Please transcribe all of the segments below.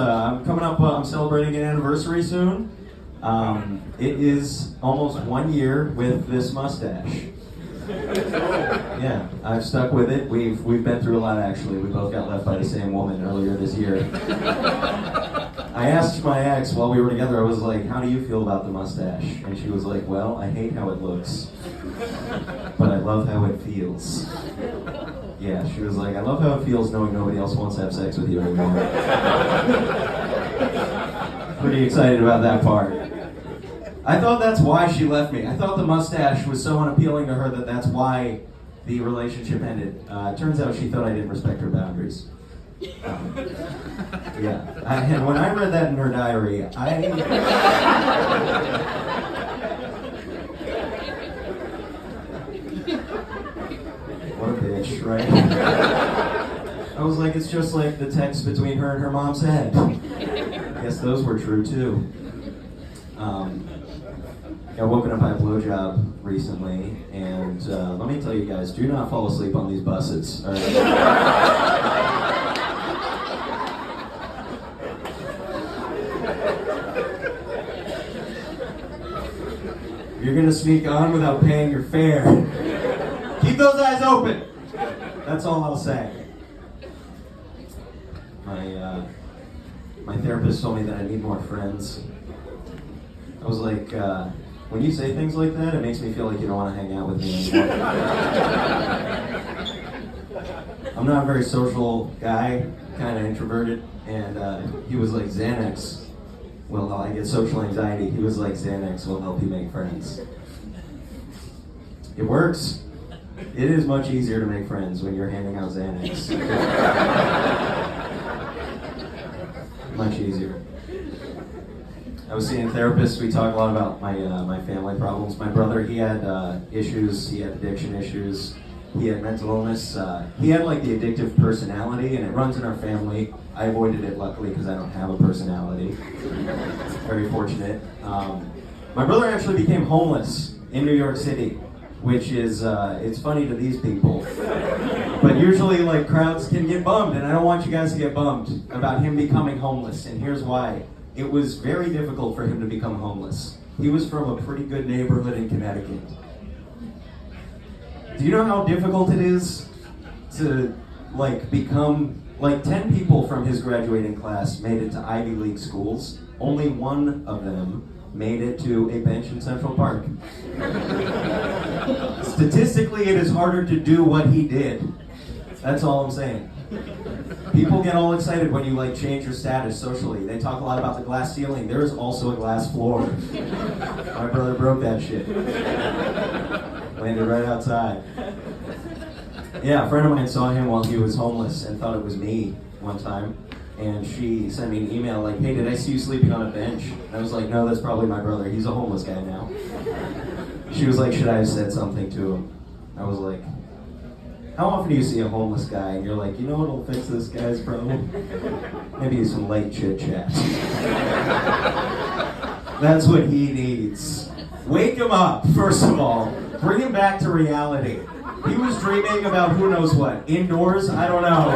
I'm coming up, I'm celebrating an anniversary soon. It is almost 1 year with this mustache. Yeah, I've stuck with it. We've been through a lot actually. We both got left by the same woman earlier this year. I asked my ex while we were together, I was like, how do you feel about the mustache? And she was like, well, I hate how it looks, but I love how it feels. Yeah, she was like, I love how it feels knowing nobody else wants to have sex with you anymore. Pretty excited about that part. I thought that's why she left me. I thought the mustache was so unappealing to her that that's why the relationship ended. Turns out she thought I didn't respect her boundaries. Yeah, and when I read that in her diary, what a bitch, right? I was like, it's just like the text between her and her mom's head. I guess those were true too. I woken up by a blowjob recently, and let me tell you guys, do not fall asleep on these buses. All right? You're gonna sneak on without paying your fare. Keep those eyes open. That's all I'll say. My therapist told me that I need more friends. I was like, when you say things like that, it makes me feel like you don't want to hang out with me anymore. I'm not a very social guy, kind of introverted, and he was like, Xanax will, I get social anxiety. He was like, Xanax will help you make friends. It works. It is much easier to make friends when you're handing out Xanax. Much easier. I was seeing a therapist. We talked a lot about my family problems. My brother, he had issues. He had addiction issues. He had mental illness. He had like the addictive personality, and it runs in our family. I avoided it luckily because I don't have a personality. Very fortunate. My brother actually became homeless in New York City, which is it's funny to these people. But usually like crowds can get bummed, and I don't want you guys to get bummed about him becoming homeless. And here's why. It was very difficult for him to become homeless. He was from a pretty good neighborhood in Connecticut. Do you know how difficult it is to become 10 people from his graduating class made it to Ivy League schools. Only one of them made it to a bench in Central Park. Statistically, it is harder to do what he did. That's all I'm saying. People get all excited when you change your status socially. They talk a lot about the glass ceiling. There is also a glass floor. My brother broke that shit. Landed right outside. Yeah, a friend of mine saw him while he was homeless and thought it was me one time. And she sent me an email like, hey, did I see you sleeping on a bench? And I was like, no, that's probably my brother. He's a homeless guy now. She was like, should I have said something to him? I was like, how often do you see a homeless guy and you're like, you know what'll fix this guy's problem? Maybe some late chit chat. That's what he needs. Wake him up, first of all. Bring him back to reality. He was dreaming about who knows what. Indoors? I don't know.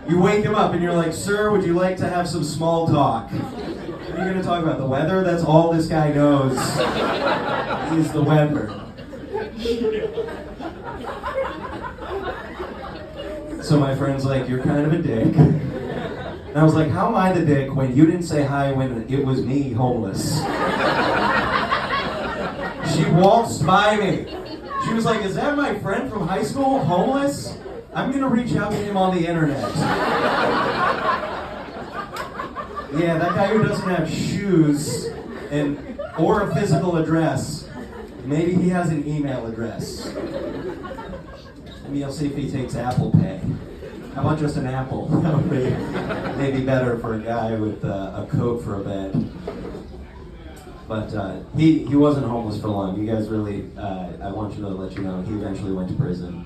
You wake him up and you're like, sir, would you like to have some small talk? What are you going to talk about? The weather? That's all this guy knows. Is the weather. So my friend's like, you're kind of a dick. And I was like, how am I the dick when you didn't say hi when it was me homeless? She waltzed by me. She was like, is that my friend from high school, homeless? I'm gonna reach out to him on the internet. Yeah, that guy who doesn't have shoes or a physical address. Maybe he has an email address. Maybe I'll see if he takes Apple Pay. How about just an apple? That would be maybe better for a guy with a coat for a bed. But he wasn't homeless for long. You guys really, I want you to let you know, he eventually went to prison.